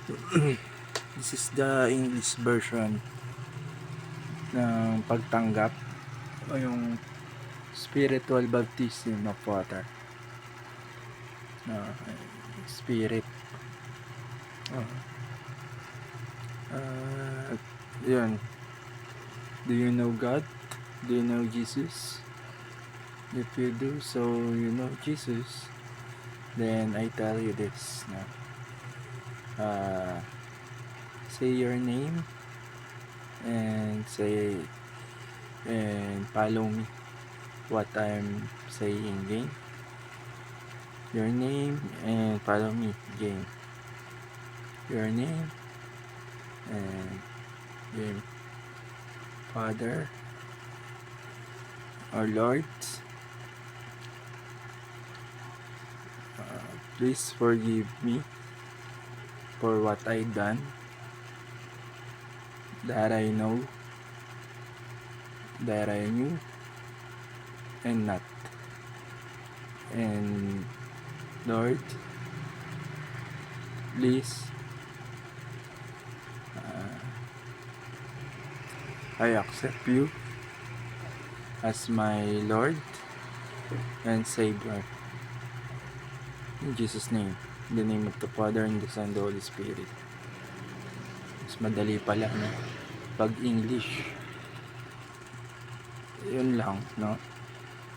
This is the English version ng pagtanggap o yung spiritual baptism of water. Spirit. Yun. Do you know God? Do you know Jesus? If you do, so you know Jesus, then I tell you this. Say your name and follow me what I'm saying again. Your name and follow me again. Your name and again. Father, our Lord, please forgive me for what I done, that I know, that I knew, and not. And Lord, please, I accept you as my Lord and Savior. In Jesus' name, in the name of the Father, and the Son, and the Holy Spirit. Mas madali pala, no? Pag English. Yun lang, no?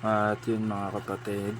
At yun mga kapatid.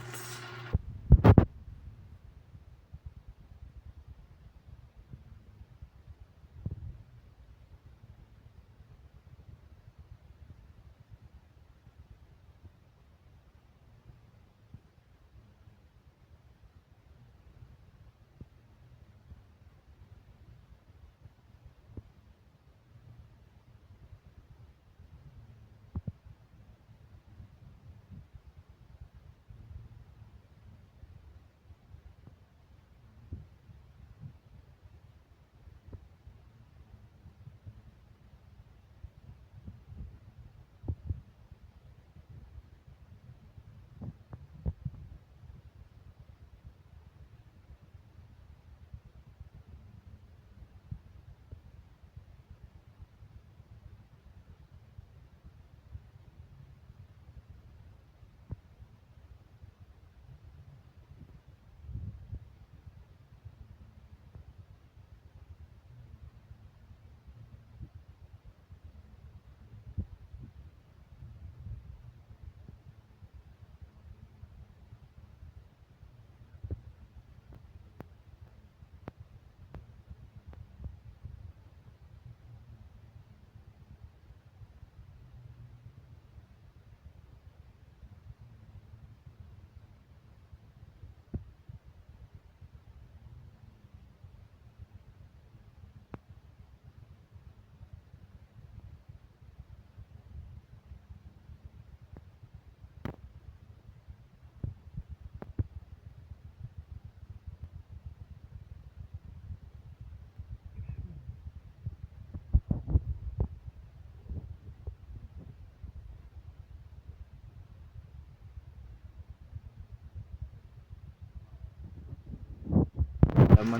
Alam mo,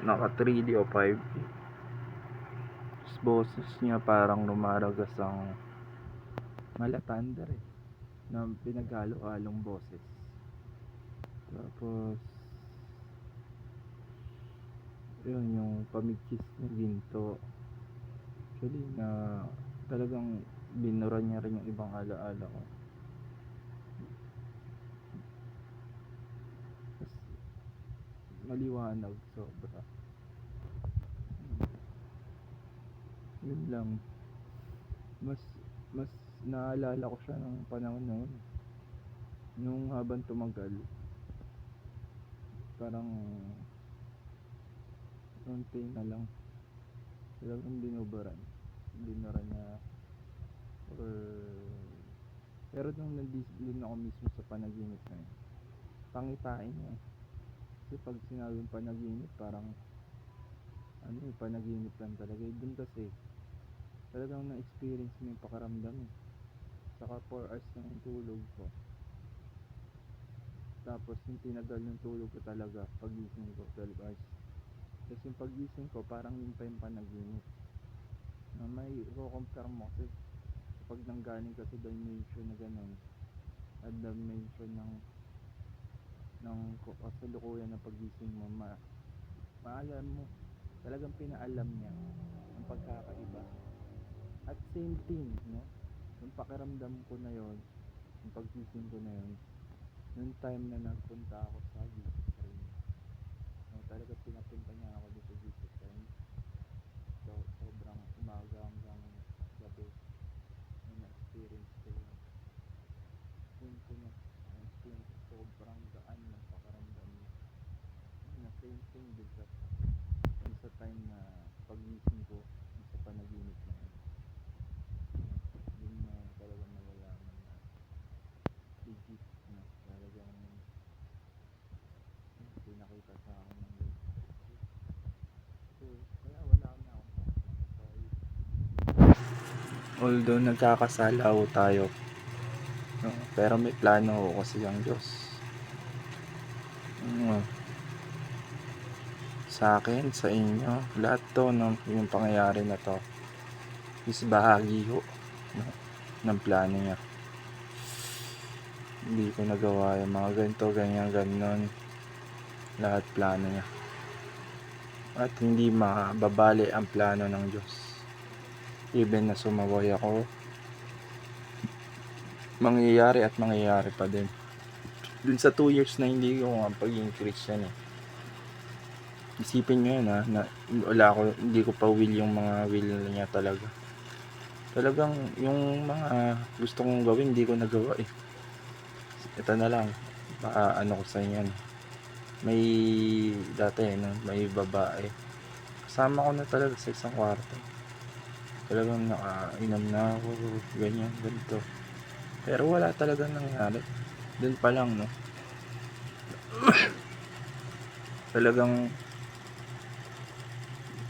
naka 3D o 5D. Boses niya parang lumaragas ang malatanda na pinaghalo-halong boses. Tapos yun yung pamikis ng ginto, actually na talagang binura niya rin yung ibang alaala ko. Tapos maliwanag sobra. Yun lang, mas mas naalala ko siya ng panahon noon, nung habang tumagal parang konti na lang talagang binura niya, or pero nung nandun ako mismo sa panaginip na yun, pangitain niya. Kasi pag sinabing panaginip, parang panaginip lang talaga. Dun kasi talagang na-experience mo yung pakaramdam saka 4 hours lang yung tulog ko, tapos yung tinagal ng tulog ko talaga, pagising ko 12 hours. Tapos Tapos yung pagising ko, parang yun pa yung panaginip. Na may i-compare mo kasi kapag nanggaling ka sa dimension na gano'n, at dimension ng kasalukuyan na pagising mo, maalam mo, talagang pinaalam niya ang pagkakaiba. At same thing, no? Yung pakiramdam ko na yon, yung pagising ko na yon, yung time na nagpunta ako sa Jesus Train, no, talaga pinapunta niya ako dito sa Jesus Train. So, sobrang umaga hanggang gabi na na-experience ko yun. Yun ko na-experience, sobrang gaan ng pakiramdam niya. Na same thing din sa time na pagising ko sa panaginip na yun. Yun na talagang nalalaman na legit na talagang pinakita sa akin ng Lord. So, kaya wala na ako. Although nagkakasala ho tayo, no? Pero may plano ho kasi ang Diyos. Sa akin, sa inyo, lahat to ng yung pangyayari na to is bahagi ho, no, ng plano niya. Hindi ko nagawa yung mga ganito, ganyan, ganon. Lahat plano niya. At hindi mababali ang plano ng Diyos. Even na sumaway ako, mangyayari at mangyayari pa din. Dun sa 2 years na hindi ko nga pagiging Christian isipin nyo yun na wala ako, hindi ko pa will yung mga will niya talaga. Talagang yung mga gusto kong gawin, hindi ko nagawa Ito na lang, ano ko sa inyo. May dati may babae. Kasama ko na talaga sa isang kwarto. Talagang nakainom na ako, ganyan, ganito. Pero wala talaga nangyari. Doon pa lang, no.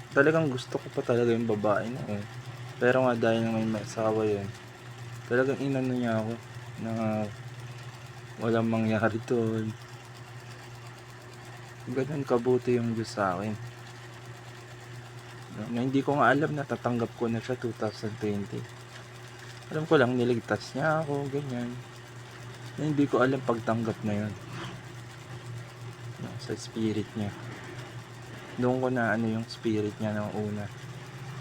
Talagang gusto ko pa talaga yung babae na Pero nga dahil may asawa yun, talagang inano niya ako na walang mangyari doon. Ganun kabuti yung Diyos sa akin. Na hindi ko nga alam na tatanggap ko na siya 2020. Alam ko lang niligtas niya ako, ganyan. Na hindi ko alam pagtanggap na yun. Sa spirit niya. Doon ko na yung spirit niya ng una.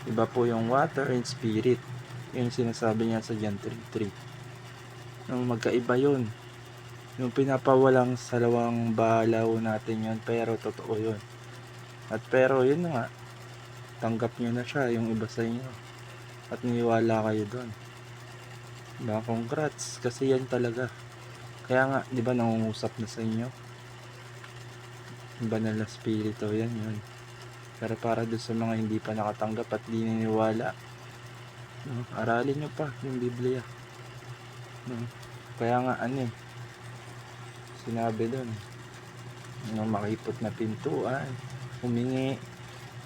Iba po yung water and spirit. Yung sinasabi niya sa John 3:3. Nung magkaiba yun. Yung pinapawalang salawang balaw natin yun, pero totoo yun. At pero yun nga, tanggap nyo na siya, yung iba sa inyo. At niwala kayo doon. Diba? Congrats, kasi yan talaga. Kaya nga, di ba nangungusap na sa inyo? Banal na spirito, yan yun. Pero para doon sa mga hindi pa nakatanggap at di niniwala, no, aralin nyo pa yung Biblia. No? Kaya nga sinabi doon, yung makipot na pintuan, humingi,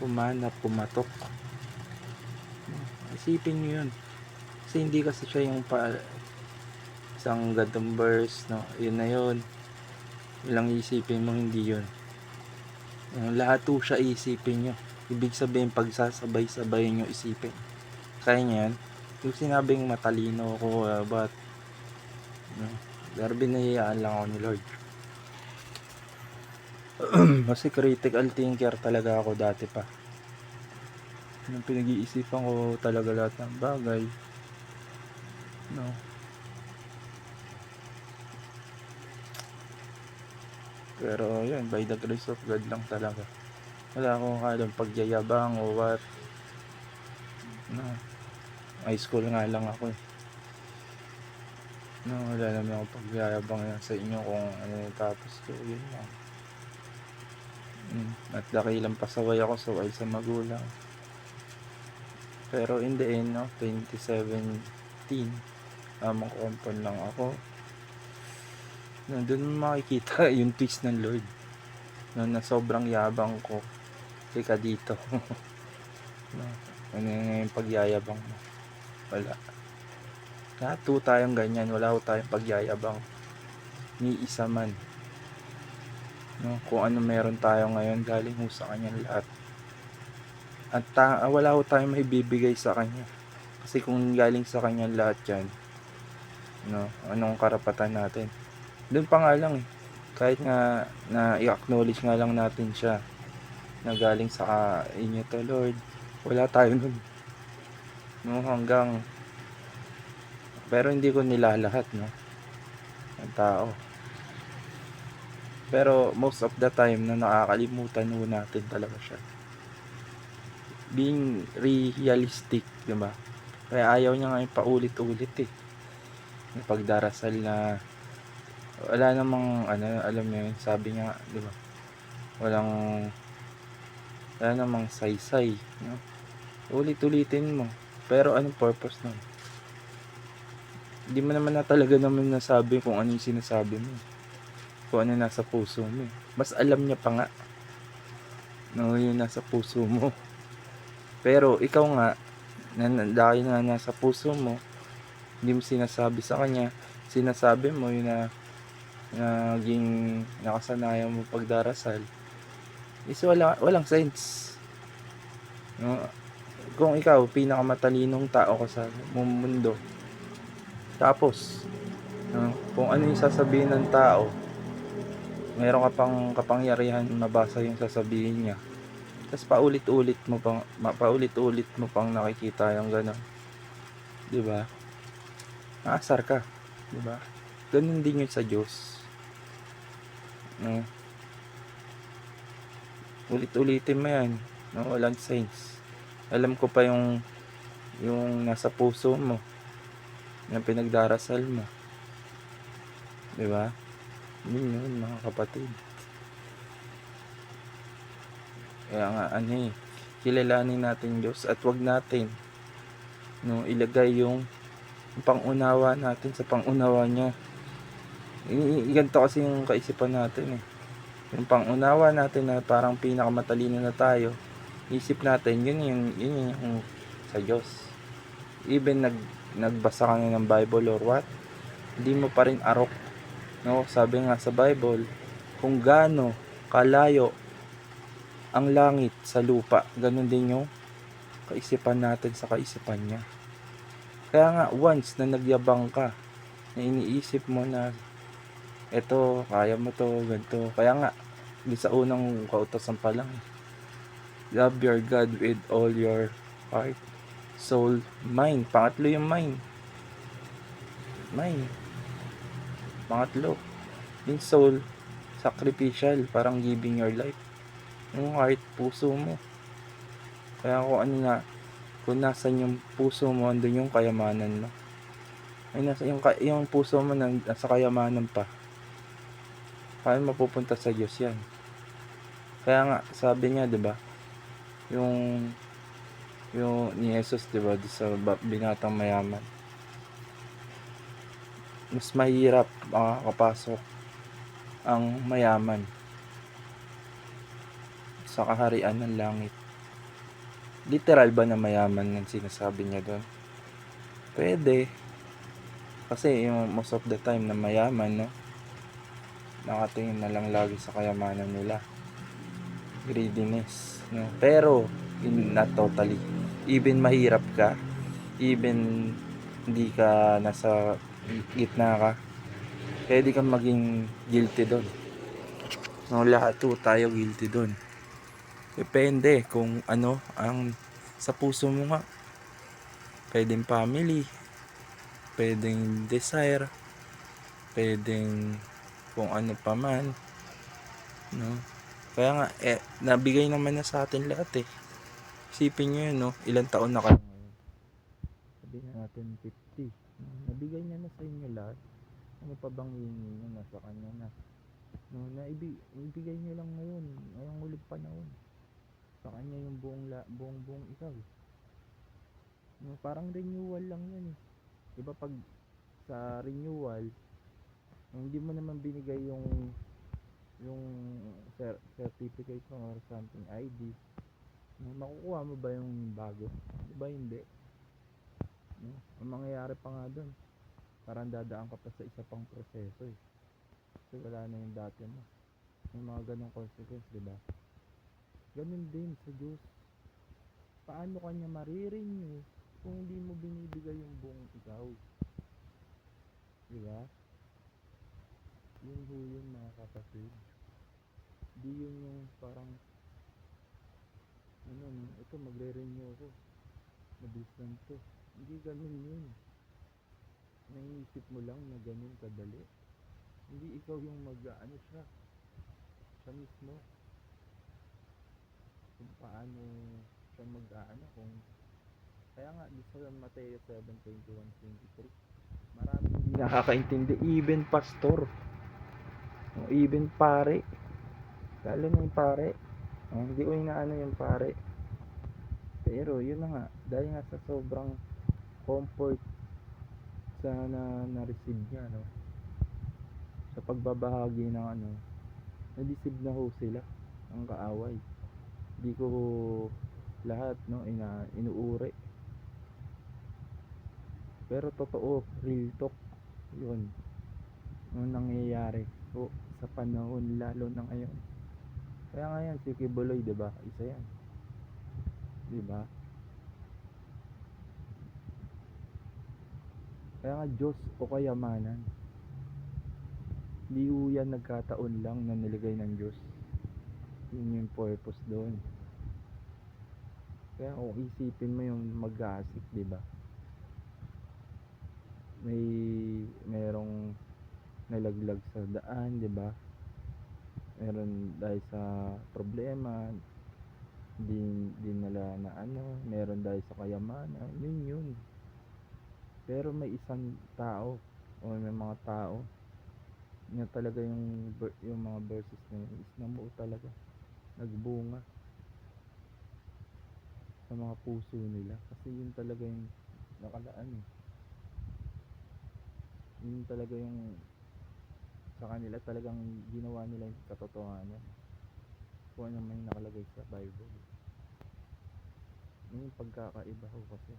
pumanap, pumatok. Isipin nyo yun. Kasi hindi kasi siya yung isang gantong verse, no? Yun na yun. Ilang isipin mo, hindi yun. Lahat po siya isipin nyo. Ibig sabihin, pagsasabay-sabay nyo isipin. Kaya nyo yan. Yung sinabing matalino ako, but pero binayaan lang ako ni Lord. Kasi critical thinker talaga ako dati pa. Yung pinag-iisipan ko talaga lahat ng bagay. No. Pero yun, by the grace of God lang talaga. Wala akong alam pagyayabang o what. No. High school nga lang ako No, wala naman ako pagyayabang sa inyo kung ano yung tapos ko. Yun lang. At dakilang pasaway ako sa magulang. Pero in the end, 2017, compound lang ako. Doon makikita yung twist ng Lord. Na sobrang yabang ko. Teka dito. Ano yung pagyayabang mo? Wala. Lahat tayong ganyan. Wala tayong pagyayabang. Ni isa man. Kung ano meron tayo ngayon, galing sa kanya lahat. At wala ko tayong maibibigay sa kanya. Kasi kung galing sa kanya lahat yan, no, anong karapatan natin? Doon pa nga lang eh. Kahit nga na i-acknowledge nga lang natin siya na galing sa inyo to Lord, wala tayo nun, no, hanggang, pero hindi ko nilalahat, no, ang tao. Pero most of the time na nakakalimutan mo natin talaga siya. Being realistic, di ba? Kaya ayaw niya nga yung paulit-ulit eh. Yung pagdarasal na wala namang ano, alam niyo yun, sabi niya, di ba? Wala namang saysay, no? Ulit-ulitin mo. Pero anong purpose nun? Hindi mo naman na talaga naman nasabi kung ano yung sinasabi mo. Kung ano nasa puso mo. Mas alam niya pa nga, no, yung nasa puso mo. Pero ikaw nga, dahil na nasa puso mo, hindi mo sinasabi sa kanya, sinasabi mo yun na naging nakasanayan mo pagdarasal, is walang sense, no? Kung ikaw pinakamatalinong tao ka sa mundo, tapos no, kung ano yung sasabihin ng tao, meron ka pang kapangyarihan mabasa yung sasabihin niya, tapos paulit-ulit mo pang nakikita yung gano'n, di ba? Maasar ka, di ba? Ganun din yun sa Diyos, no? Ulit-ulitin mo yan, no? Walang sense. Alam ko pa yung nasa puso mo, yung pinagdarasal mo, di ba? Yun mga kapatid. Kaya nga kilalanin natin Diyos at wag natin, no, ilagay yung pangunawa natin sa pangunawa niya. Ganito kasi yung kaisipan natin eh. Yung pangunawa natin na parang pinakamatalino na tayo, isip natin yun yung sa Diyos. Even nagbasa ka na ng Bible or what, hindi mo pa rin arok, no? Sabi nga sa Bible, kung gaano kalayo ang langit sa lupa, ganun din yung kaisipan natin sa kaisipan niya. Kaya nga once na nagyabang ka, na iniisip mo na eto, kaya mo to, ganito. Kaya nga, di sa unang kautosan pa lang, love your God with all your heart, soul, mind. Pangatlo yung mind. Pangatlo. Yung soul, sacrificial, parang giving your life. Yung heart, puso mo. Kaya kung nasan yung puso mo, andun yung kayamanan mo. Ay, yung puso mo nasa kayamanan pa. Paano mapupunta sa Diyos yan? Kaya nga, sabi niya, di ba? Yung ni Jesus, di ba? Sa binatang mayaman. Mas mahirap makakapasok ang mayaman sa kaharian ng langit. Literal ba na mayaman ang sinasabi niya doon? Pwede. Kasi yung most of the time na mayaman, no, nakatingin na lang lagi sa kayamanan nila. Greediness, no? Pero not totally. Even mahirap ka, even hindi ka nasa gitna ka, pwede kang maging guilty doon. No, lahat tayo guilty doon. Depende kung ano ang sa puso mo nga. Pwedeng family, pwedeng desire, pwedeng kung ano pa man, no? Kaya nga nabigay naman na sa atin lahat eh. Isipin nyo yun, no? Ilang taon na kayo ngayon? Sabihin na natin 50, no? Nabigay niya na sa inyo lahat. Ano pa bang hihingi niya? Nasa kanya na, no? Ibigay niyo lang ngayon, ngayong ulit panahon, sa kanya yung buong ikaw, no? Parang renewal lang yan eh. Diba pag sa renewal, hindi mo naman binigay yung certificate or something, ID, no? Makukuha mo ba yung bago? Diba hindi, no? Ang mangyayari pa nga dun, parang dadaan ka pa sa isa pang proseso eh. Kasi wala na yung dati mo. Yung mga ganong consequence, diba? Ganun din sa Diyos. paano kanya marirenew kung hindi mo binibigay yung buong ikaw? Di ba? Yun ho yun mga kapatid. Di yun yung parang, ano, ito magre-renew ako. Mabilis lang to. Hindi ganun yun. Naiisip mo lang na ganun kadali. Hindi ikaw yung mag-ano siya. Siya mismo. Kung paano siya mag-ano. Kaya nga, di sa Mateo 7:21-23, maraming hindi nakakaintindi. Even pastor. O even pare. Lalo na yung pare. Hindi ko inaano yung pare. Pero yun na nga. Dahil nga sa sobrang comfort sa na-receive niya, no? Sa pagbabahagi ng ano, na-deceive na ho sila ang kaaway. Di ko lahat, no, inuuri. Pero totoo, real talk yun yung nangyayari o sa panahon lalo na ngayon. Kaya nga yan, si Kibuloy, diba? Isa yan, diba? Kaya nga Diyos o kayamanan, di ho yan nagkataon lang na niligay ng Diyos. Yun yung purpose doon. Kaya kung isipin mo yung mag-aasik, diba? Merong nalaglag sa daan, diba? Meron dahil sa problema, di nila na ano, meron dahil sa kayamanan, yun. Pero may isang tao o may mga tao na talaga yung mga verses na yun is namuo talaga, nagbunga sa mga puso nila kasi yun talaga yung nakalaan yun talaga yung sa kanila talagang ginawa nila yung katotohanan kung ano may nakalagay sa Bible. Yun yung pagkakaiba ko kasi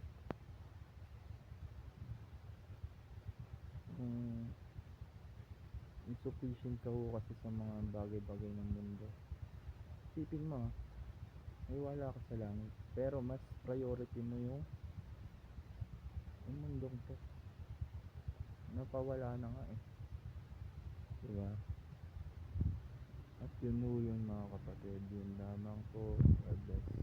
kung insufficient ka ho kasi sa mga bagay-bagay ng mundo, isipin mo may wala ka sa langit pero mas priority mo yung mundong to, napawala na nga diba? At yun ho yun mga kapatid, yun lamang po. God bless.